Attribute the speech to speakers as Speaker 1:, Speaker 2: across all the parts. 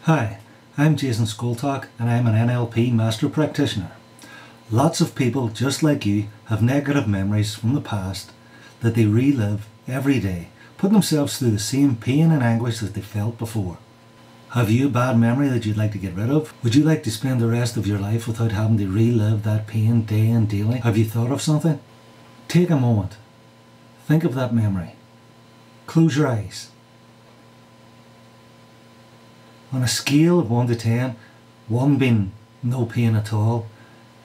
Speaker 1: Hi, I'm Jason Scoltock and I'm an N.L.P Master Practitioner. Lots of people just like you have negative memories from the past that they relive every day, putting themselves through the same pain and anguish that they felt before. Have you a bad memory that you'd like to get rid of? Would you like to spend the rest of your life without having to relive that pain day and daily? Have you thought of something? Take a moment. Think of that memory. Close your eyes. On a scale of 1 to 10, 1 being no pain at all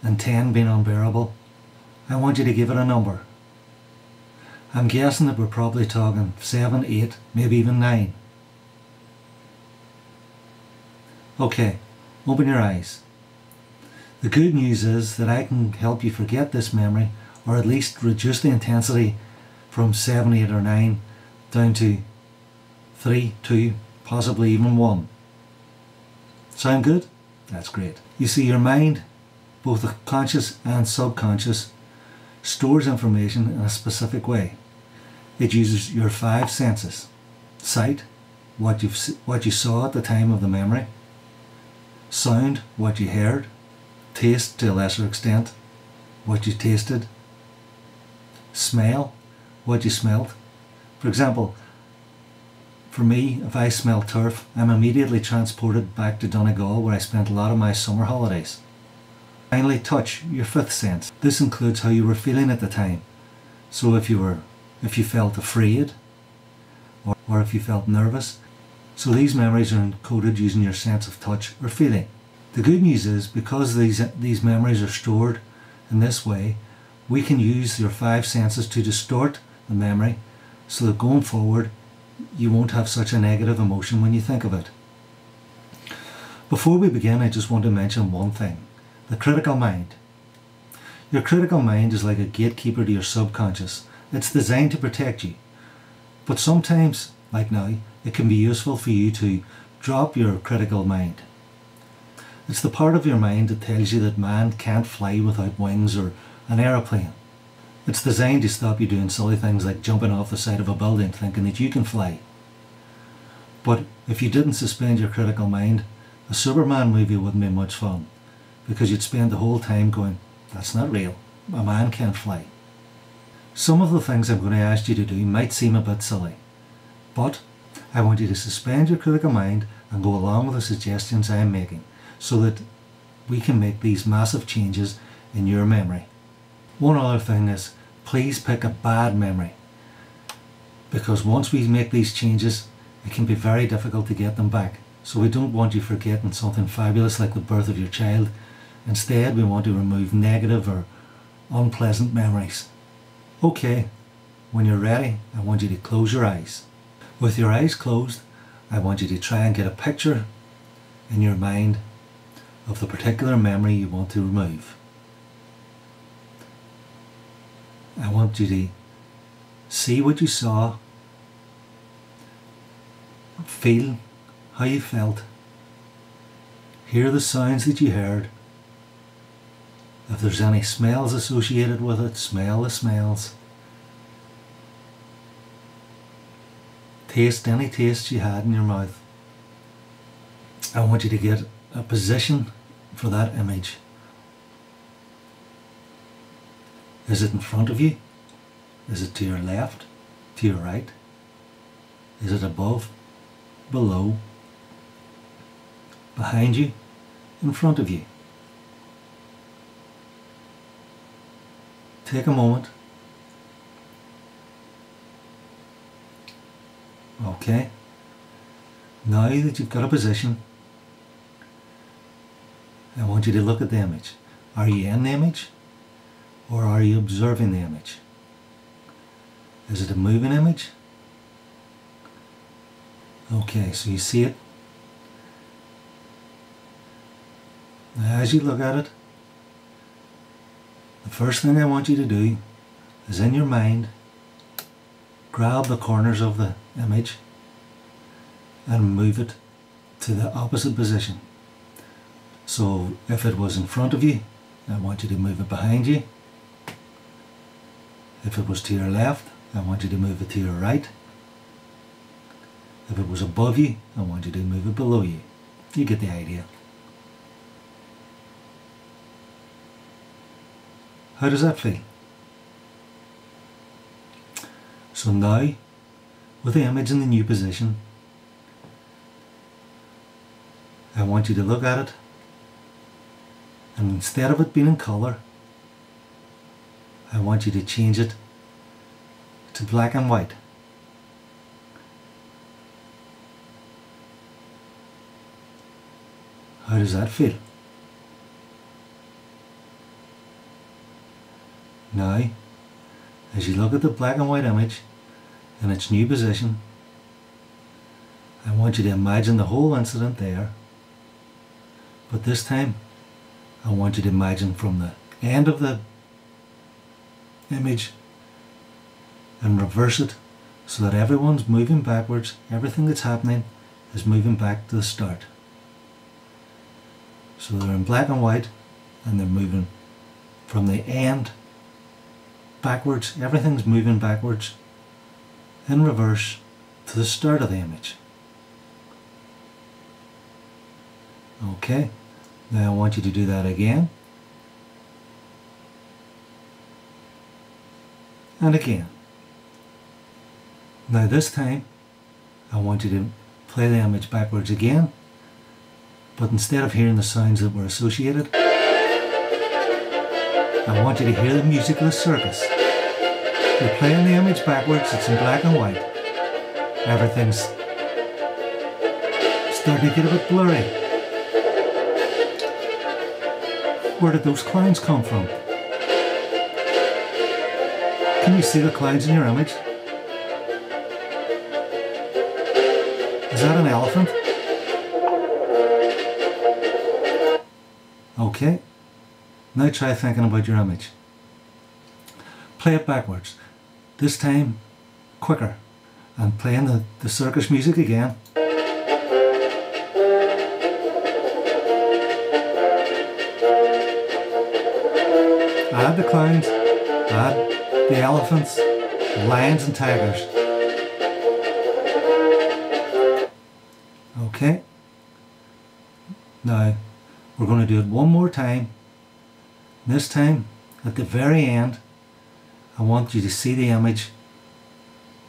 Speaker 1: and 10 being unbearable, I want you to give it a number. I'm guessing that we're probably talking 7, 8, maybe even 9. Okay, open your eyes. The good news is that I can help you forget this memory, or at least reduce the intensity from 7, 8 or 9 down to 3, 2, possibly even 1. Sound good? That's great. You see, your mind, both the conscious and subconscious, stores information in a specific way. It uses your 5 senses: sight, what you saw at the time of the memory; sound, what you heard; taste, to a lesser extent, what you tasted; smell, what you smelt. For example, for me, if I smell turf, I'm immediately transported back to Donegal, where I spent a lot of my summer holidays. Finally, touch, your 5th sense. This includes how you were feeling at the time. So if you felt afraid, or if you felt nervous. So these memories are encoded using your sense of touch or feeling. The good news is, because these memories are stored in this way, we can use your 5 senses to distort the memory so that going forward you won't have such a negative emotion when you think of it. Before we begin, I just want to mention one thing: the critical mind. Your critical mind is like a gatekeeper to your subconscious. It's designed to protect you. But sometimes, like now, it can be useful for you to drop your critical mind. It's the part of your mind that tells you that man can't fly without wings or an aeroplane. It's designed to stop you doing silly things like jumping off the side of a building thinking that you can fly. But if you didn't suspend your critical mind, a Superman movie wouldn't be much fun, because you'd spend the whole time going, that's not real, a man can't fly. Some of the things I'm going to ask you to do might seem a bit silly, but I want you to suspend your critical mind and go along with the suggestions I am making, so that we can make these massive changes in your memory. One other thing is, please pick a bad memory, because once we make these changes, it can be very difficult to get them back. So we don't want you forgetting something fabulous like the birth of your child. Instead, we want to remove negative or unpleasant memories. Okay, when you're ready, I want you to close your eyes. With your eyes closed, I want you to try and get a picture in your mind of the particular memory you want to remove. I want you to see what you saw, feel how you felt, hear the sounds that you heard. If there's any smells associated with it, smell the smells. Taste any tastes you had in your mouth. I want you to get a position for that image. Is it in front of you? Is it to your left? To your right? Is it above? Below? Behind you? In front of you? Take a moment. Okay. Now that you've got a position, I want you to look at the image. Are you in the image? Or are you observing the image? Is it a moving image? Okay, so you see it. Now, as you look at it, the first thing I want you to do is, in your mind, grab the corners of the image and move it to the opposite position. So if it was in front of you, I want you to move it behind you. If it was to your left, I want you to move it to your right. If it was above you, I want you to move it below you. You get the idea. How does that feel? So now, with the image in the new position, I want you to look at it, and instead of it being in colour, I want you to change it to black and white. How does that feel? Now, as you look at the black and white image in its new position, I want you to imagine the whole incident there, but this time I want you to imagine from the end of the image and reverse it so that everyone's moving backwards, everything that's happening is moving back to the start. So they're in black and white and they're moving from the end backwards, everything's moving backwards in reverse to the start of the image. Okay, now I want you to do that again and again. Now this time I want you to play the image backwards again, but instead of hearing the sounds that were associated, I want you to hear the music of the circus. You're playing the image backwards, it's in black and white. Everything's starting to get a bit blurry. Where did those clowns come from? Can you see the clowns in your image? Is that an elephant? Okay, now try thinking about your image. Play it backwards, this time quicker, and playing the circus music again. Add the clowns, add the elephants, the lions and tigers. Okay, now we're going to do it one more time. This time, at the very end, I want you to see the image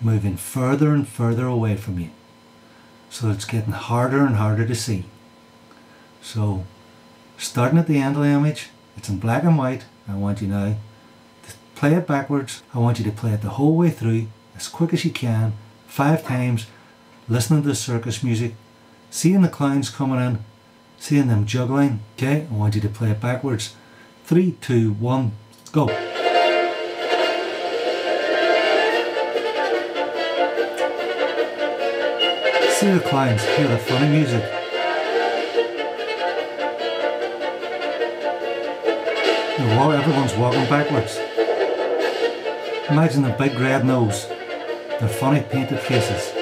Speaker 1: moving further and further away from you. So it's getting harder and harder to see. So, starting at the end of the image, it's in black and white. I want you now to play it backwards. I want you to play it the whole way through, as quick as you can, 5 times, listening to the circus music, seeing the clowns coming in, seeing them juggling. Okay, I want you to play it backwards. 3, 2, 1, go. See the clowns, hear the funny music. Everyone's walking backwards. Imagine the big red nose, their funny painted faces.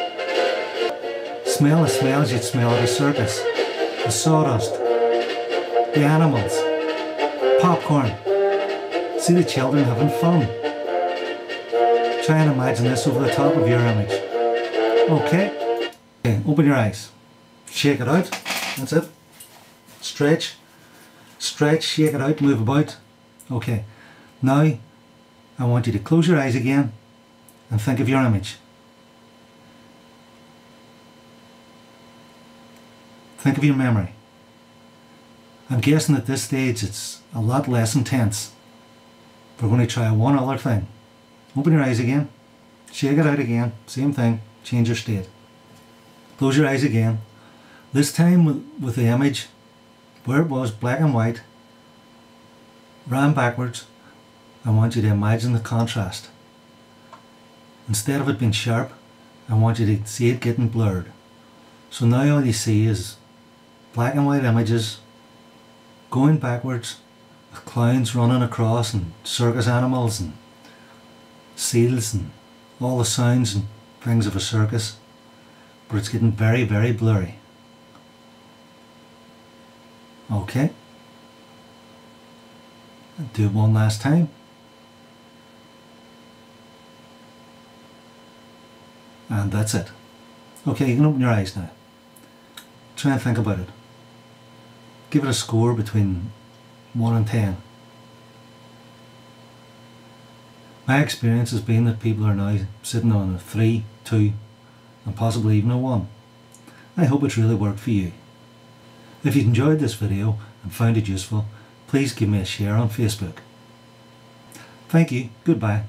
Speaker 1: Smell the smells you'd smell at a circus. The sawdust, the animals, popcorn. See the children having fun. Try and imagine this over the top of your image. Okay, open your eyes. Shake it out. That's it. Stretch, stretch, shake it out, move about. Okay, now I want you to close your eyes again and think of your image. Think of your memory. I'm guessing at this stage it's a lot less intense. We're going to try one other thing. Open your eyes again, shake it out again, same thing, change your state. Close your eyes again. This time with the image, where it was black and white, ran backwards, I want you to imagine the contrast. Instead of it being sharp, I want you to see it getting blurred. So now all you see is black and white images going backwards, with clowns running across and circus animals and seals and all the sounds and things of a circus, but it's getting very, very blurry. Okay. Do it one last time. And that's it. Okay, you can open your eyes now. Try and think about it. give it a score between 1 and 10. My experience has been that people are now sitting on a 3, 2 and possibly even a 1. I hope it's really worked for you. If you enjoyed this video and found it useful, please give me a share on Facebook. Thank you. Goodbye.